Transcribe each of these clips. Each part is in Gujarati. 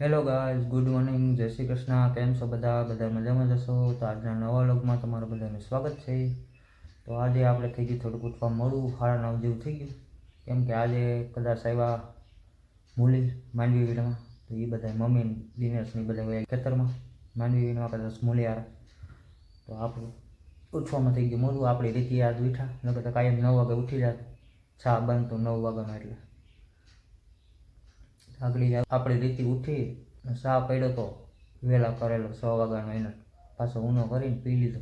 હેલો ગાઈઝ, ગુડ મોર્નિંગ, જય શ્રી કૃષ્ણ. કેમ છો બધા મજામાં જશો? તો આજના નવા વ્લોગમાં તમારું બધાનું સ્વાગત છે. તો આજે આપણે થઈ ગયું થોડુંક ઉઠવા મોડું, 9:30 જેવું થઈ ગયું. કેમ કે આજે કદાચ આવ્યા મૂલી માંડવી વીણવા, તો એ બધા મમ્મી દિનેશની બધા હોય ખેતરમાં માંડવી વીણવા, કદાચ મૂલી આવે. તો આપણું ઉઠવામાં થઈ ગયું મોડું. આપણી રીતે આજ ઉઠા, નકર તો કાયમ 9 વાગે ઉઠી જાય. ચા બનતો 9 વાગ્યામાં, એટલે આગળ આપણી રીતે ઉઠી ચા પડ્યો તો વહેલા કરેલો 6 વાગ્યાનો, એને પાછો ઊનો કરીને પી લીધો.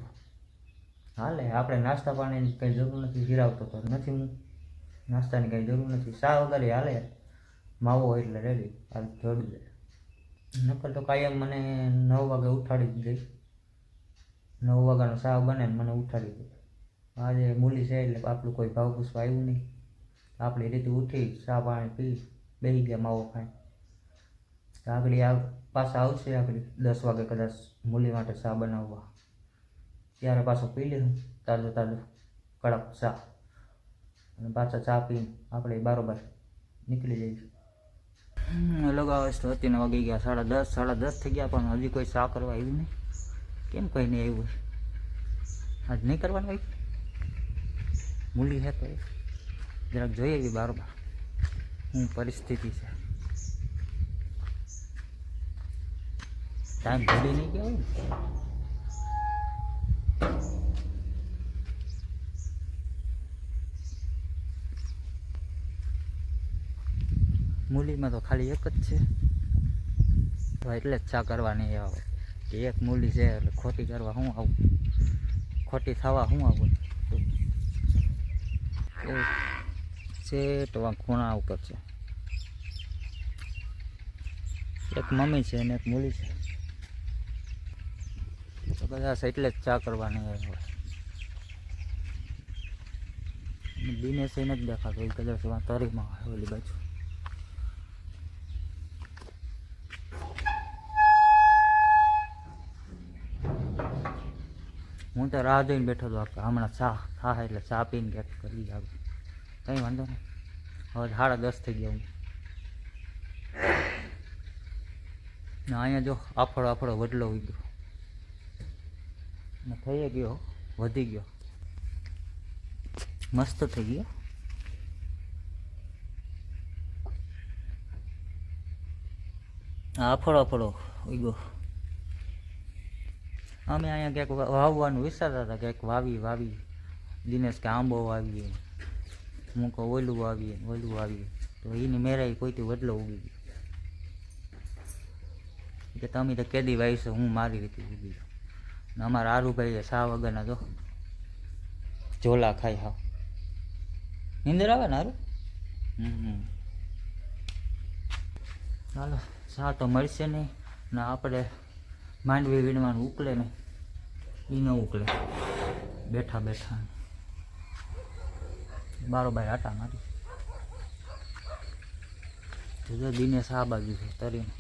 હાલે, આપણે નાસ્તા પાણીની કંઈ જરૂર નથી, ગિરાવતો તો નથી, હું નાસ્તાની કંઈ જરૂર નથી. ચા વગર હાલે, માવો હોય એટલે રેડી, હાલ જોડી દે. નકર તો કાયમ મને 9 વાગે ઉઠાડી દે. 9 વાગ્યાનો ચા બને ને મને ઉઠાડી દે. આજે મૂલી છે એટલે આપણું કોઈ ભાવ પૂછવા આવ્યું નહીં. આપણી રીતે ઉઠી ચા પાણી પી બેસી ગયા માવો ખાઈ. આગળ પાછા આવશે, આગળ 10 વાગે કદાચ મૂલી માટે ચા બનાવવા, ત્યારે પાછો પી લીધું તાજો કડક ચા, અને પાછા ચા પીને આપણે બારોબાર નીકળી જઈશું. લગાવે તો અત્યારના વાગી ગયા 10:30 થઈ ગયા, પણ હજી કોઈ ચા કરવા આવ્યું નહીં. કેમ કંઈ નહીં આવ્યું? આજ નહીં કરવાનું આવ્યું? મૂલી છે તો જરાક જોઈએ એવી બારોબાર શું પરિસ્થિતિ છે. ટાઈમ ભૂલી નહીં ગયો ને. મૂલીમાં તો ખાલી એક જ છે, તો એટલે જ ચા કરવા નહીં આવે કે એક મૂલી છે એટલે ખોટી કરવા શું આવું, ખોટી થવા શું આવું. છે તો ખૂણા ઉપર છે, એક મમ્મી છે અને એક મૂલી છે, તો બધા એટલે જ ચા કરવા નહીં આવે. દિનેશ એ નથી દેખાતો, એ કદાચ તરીમાં આવે ઓલી બાજુ. હું તો રાહ જોઈને બેઠો હતો કે હમણાં ચા થાય એટલે ચા પીને ક્યાંક કરી જાવ. કંઈ વાંધો નહીં, હવે 10:30 થઈ ગયા. અહીંયા જો આફળો વડલો ઉઈ ગયો ને થઈ ગયો, વધી ગયો, મસ્ત થઈ ગયો. આફળો ઉઈ ગયો. અમે અહીંયા ક્યાંક વાવવાનું વિચારતા હતા, ક્યાંક વાવી દિનેશ કે આંબો વાવીએ, હું કહું ઓલું વાવીએ, તો એની મેરાઈ કોઈથી વડલો ઉગી ગયો કે તમે તો કેદી વાવીશો, હું મારી રીતે ઉગી ગયો. ને અમારા આરુભાઈએ સા વગરના જો ઝોલા ખાઈ હાવ. નીંદર આવે ને હારું? ચાલો, સા તો મળશે નહીં ને આપણે માંડવી વીણવાનું ઉકલે નહીં, એ ન ઉકલે. બેઠા બારોબાર આટા મારી. જો દિનેશ આ બાજુ છે તરીને,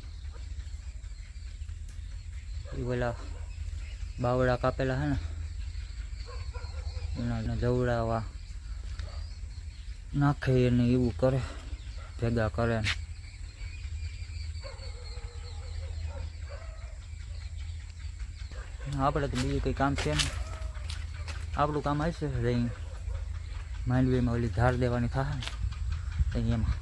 એ પેલા બાવડા કાપેલા હે ને એના જવડાવા નાખે અને એવું કરે, ભેગા કરે ને. આપણે તો બીજું કંઈ કામ છે ને, આપણું કામ આવશે રહી માંડવીમાં ઓલી ધાર દેવાની થાય ને એમાં.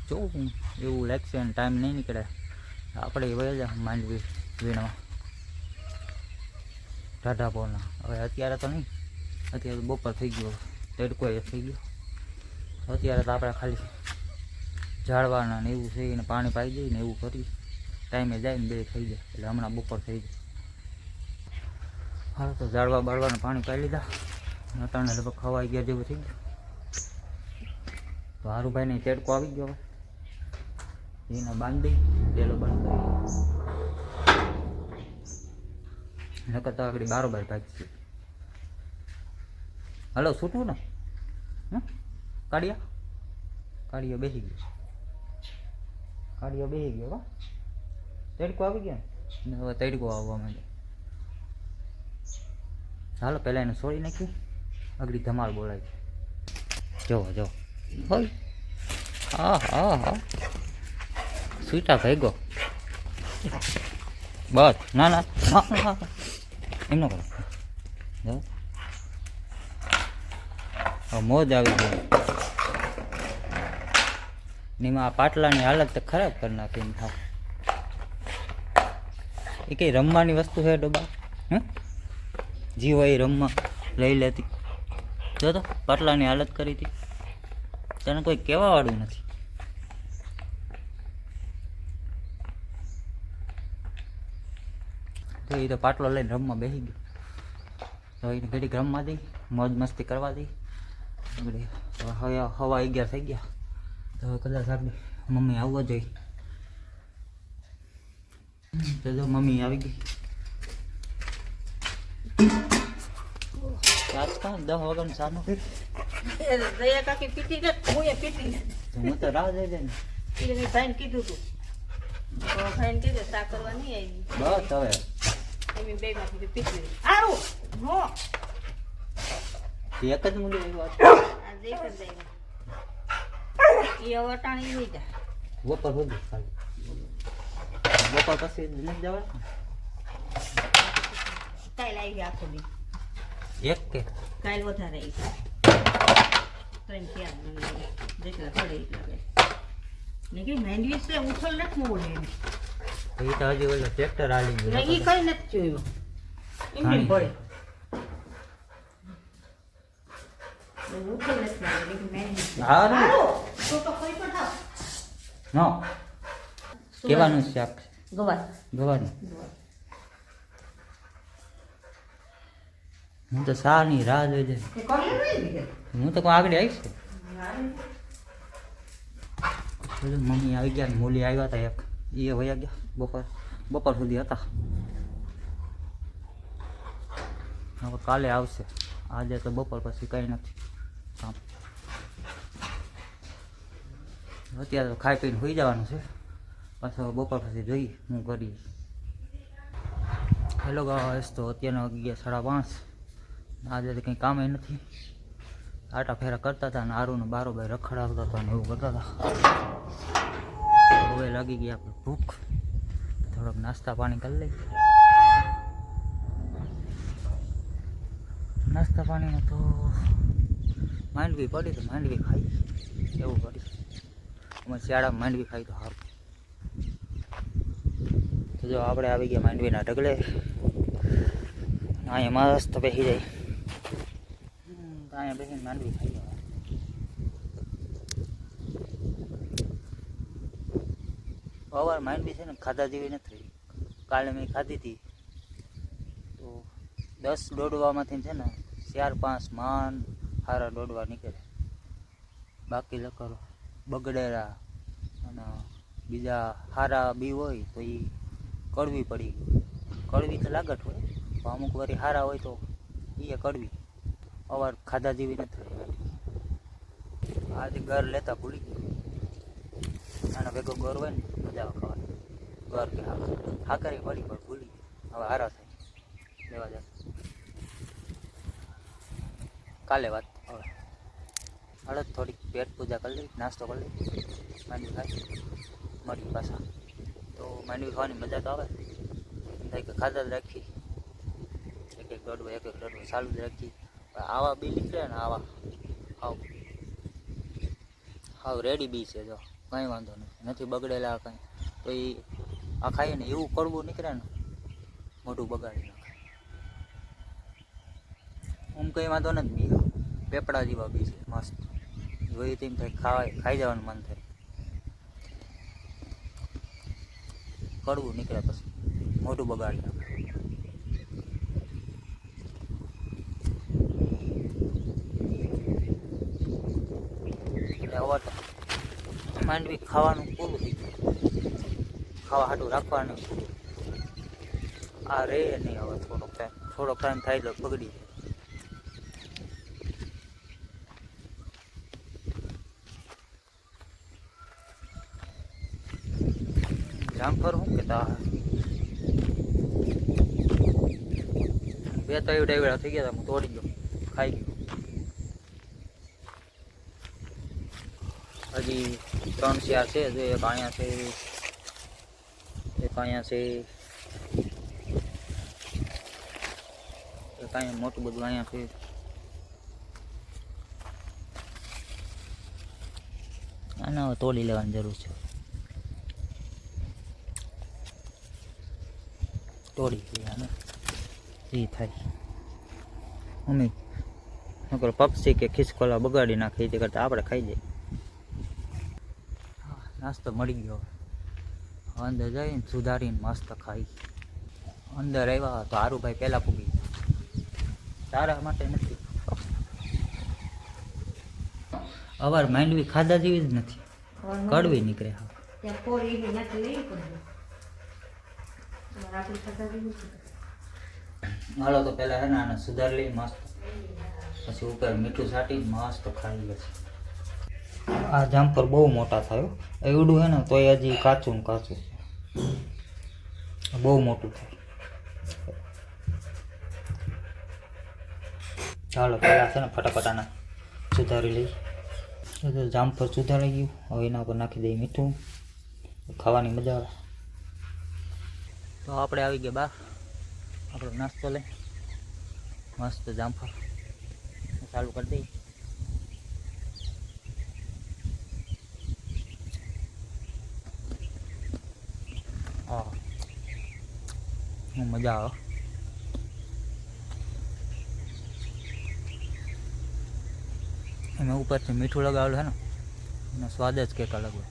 જોવું એવું લાગશે ને ટાઈમ નહીં નીકળે આપણે વહી જાય માંડવી વીણવા ઢાઢાપોરના. હવે અત્યારે તો નહીં, અત્યારે તો બપોર થઈ ગયો, તડકો એ થઈ ગયો. અત્યારે તો આપણે ખાલી ઝાડવાના ને એવું છે ને પાણી પાઈ દઈએ ને એવું કરી ટાઈમે જાય ને 2 થઈ જાય, એટલે હમણાં બપોર થઈ જાય. હા, તો ઝાડવા બાળવાને પાણી પાઈ લીધા, નટાણે લગભગ ખવાઈ ગયા જેવું થઈ ગયું. તો હારુભાઈને તડકો આવી ગયો, એને બાંધી ડેલો બંધ કરી, નકર તો આગળ બારોબાર ભાગશે. હલો, છૂટવું ને? કાળિયો બેસી ગયો. તડકો આવી ગયો ને, હવે તડકો આવવા માંડે. હાલો, પહેલાં એને છોડી નાખી, આગળ ધમાલ બોલાય. જો હોય હા હા હા સ્વીટા ભાઈગો બસ ના ના ના એમ ન કરો મોજ આવી ગઈ નીમાં આ પાટલાની હાલત તો ખરાબ કરી નાખી હા એ કઈ રમવાની વસ્તુ છે ડબ્બા જીવ એ રમવા લઈ લેતી જો તો પાટલાની હાલત કરી હતી તને કોઈ કહેવા વાળું નથી તો એ તો પાટલો લઈને રમવા બેસી ગયો તો એને ઘડીક રમવા દઈ મોજ મસ્તી કરવા દઈ હવે 11 થઈ ગયા તો કદાચ આપણે મમ્મી આવવા જોઈએ તો જો મમ્મી આવી ગઈ આજકાલ 10 વાગ્યાનું સાનું દયા કાકી પીટી ને હું એ પીટી ને હું તો રાહ જઈ જાય ને એટલે મેં ભાઈને કીધું તું તો ભાઈને કીધું સા કરવા નહીં આવી બસ હવે એમ બે માંથી પીટી આરું હો એક જ મૂડી એવી વાત આ દેખ જ દઈ એ વટાણી નહીં જા બપોર સુધી ખાલી બપોર પછી નથી જવા કાલ આવી આખો દી એક કે કાલ વધારે આવી ત્રણ ક્યાં જેટલા પડે એટલા ને કે મેન્ડવી છે ઉછળ નથી મોડે એ તો હજી ઓલો ટ્રેક્ટર હાલી ગયું એ કઈ નથી જોયું એમને પડે ઉછળ નથી લાગે કે મેન્ડવી હા તો કોઈ પણ થાવ નો કેવાનું શાક ગવાર ગવાનું હું તો સાની રાહ જોઈ જાય એ કોણ નહીં હું તો કોઈ આગળ આવીશ મમ્મી આવી ગયા મૂલી આવ્યા હતા એક એ વયા ગયા બપોર સુધી હતા હવે કાલે આવશે આજે તો બપોર પછી કંઈ નથી કામ અત્યારે તો ખાઈ પીને સુઈ જવાનું છે પાછો બપોર પછી જોઈએ હું કરીએ હેલો ગાઈસ તો અત્યારના વાગી ગયા 5:30 આજે તો કંઈ કામે નથી આટા ફેરા કરતા હતા અને આરુને બારોબાર રખડાવતા હતા ને એવું કરતા હતા હવે લાગી ગઈ આપણે ભૂખ થોડોક નાસ્તા પાણી કરી લઈ નાસ્તા પાણીમાં તો માંડવી પડી તો માંડવી ખાઈ એવું કરી અમે શિયાળામાં માંડવી ખાઈ તો સારું તો જો આપણે આવી ગયા માંડવીના ઢગલે અહીંયા મસ્ત બેસી જાય અહીંયા બેસીને માંડવી ખાઈ જવા અવાર માંડવી છે ને ખાધા જેવી નથી કાલે મેં ખાધી હતી તો 10 દોડવામાંથી છે ને 4-5 માન સારા દોડવા નીકળે બાકી લખો બગડેલા અને બીજા સારા બી હોય તો એ કડવી પડી કડવી તો લાગત હોય પણ અમુક વારી સારા હોય તો એ કડવી અવાર ખાધા જેવી નથી આજે ઘર લેતા ભૂલી ગયું આના ભેગો ઘર હોય ને મજા આવે ખાવાની ઘર કે હા કરી પડી પણ ભૂલી હવે હારા થાય લેવા જાય કાલે વાત હવે હળદ થોડીક પેટ પૂજા કરી લઈ નાસ્તો કરી લઈ માંડવી ખાઈ મળી પાછા તો માંડવી ખાવાની મજા તો આવે થાય કે ખાધા જ રાખી એક દોડવો ચાલુ જ રાખી આવા બી નીકળે ને આવા હાવ રેડી બી છે જો કંઈ વાંધો નથી બગડેલા કંઈ તો એ આ ખાઈએ ને એવું કડવું નીકળે ને મોઢું બગાડી નાખે આમ કંઈ વાંધો નથી બી પેપડા જેવા બી છે મસ્ત જોઈ તેમ થાય ખાઈ જવાનું મન થાય કડવું નીકળે પછી મોઢું બગાડી નાખે હવે તો માંડવી ખાવાનું પૂરું થઈ ગયું ખાવા હાટું રાખવાનું પૂરું આ રે નહીં હવે થોડોક ટાઈમ થાય તો બગડી જાય જામફળ શું કહેતા બે તો એવડા થઈ ગયા હતા હું તોડી ગયો ખાઈ ગયો હજી 3 શિયાર છે. જો એક અહીંયા છે, એક અહીંયા છે, એક અહીંયા મોટું બધું અહીંયા છે. આને હવે તોડી લેવાની જરૂર છે. તોડી લઈએ આને, એ થાય. મમ્મી નકર પક્ષી કે ખિસકોલા બગાડી નાખે તે કરતાં આપણે ખાઈ જઈએ. નાસ્તો મળી ગયો. અંદર જઈને સુધારીને મસ્ત ખાઈ. અંદર આવ્યા તો હારુભાઈ પહેલાં પૂગી. તારા માટે નથી. અવાર માંડવી ખાધા જેવી જ નથી, કડવી નીકળે. હા ત્યાં કોરી એવી નાખી લેવી પડે. આપણી ખાતા જેવું છે. હાલો તો પહેલાં હે ને આને સુધારી લઈ મસ્ત, પછી ઉપર મીઠું છાંટીને મસ્ત ખાઈ લે. આ જામફળ બહુ મોટા થયો. એવડું હે ને તોય હજી કાચું ને કાચું છે. બહુ મોટું થાય. ચાલો પહેલાં છે ને ફટાફટ આને સુધારી લઈ. જામફળ સુધારી ગયું. હવે એના પર નાખી દઈએ મીઠું, ખાવાની મજા આવે. તો આપણે આવી ગયા બહાર. આપણો નાસ્તો લઈ મસ્ત જામફળ ચાલુ કરી દઈએ. હા મજા આવે. એમાં ઉપરથી મીઠું લગાવેલું છે ને, એનો સ્વાદ જ કંઈક અલગ હોય.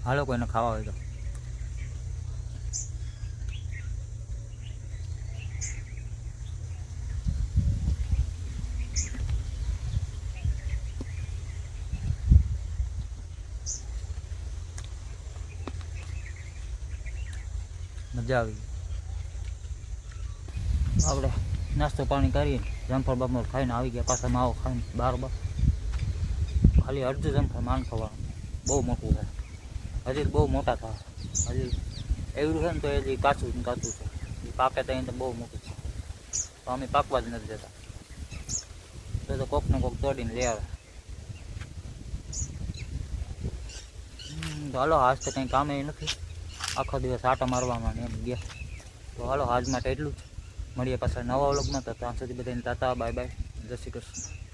હાલો કોઈને ખાવા હોય તો. મજા આવી. આપણે નાસ્તો પાણી કરીએ, જામફળ બામફળ ખાઈને આવી ગયા પાછા માવો ખાઈને બાર. ખાલી અડધું જામફળ માન ખાવાનું. બહુ મોટું છે. હજી બહુ મોટા થાય. હજી એવડું છે ને તો હજી કાચું ને કાચું છે. એ પાકે તો અહીં તો બહુ મોટું છે. તો અમે પાકવા જ નથી જતા. તો કોક ને કોક તોડીને લઈ આવે. તો હાલો આજ તો કંઈ કામે નથી. આખો દિવસ આટા મારવામાં એમ ગયા. તો હાલો આજ માટે એટલું જ. મળીએ પાછા નવા વ્લોગમાં. તો ત્યાં સુધી બધાને ટાટા, બાય બાય, જય શ્રી કૃષ્ણ.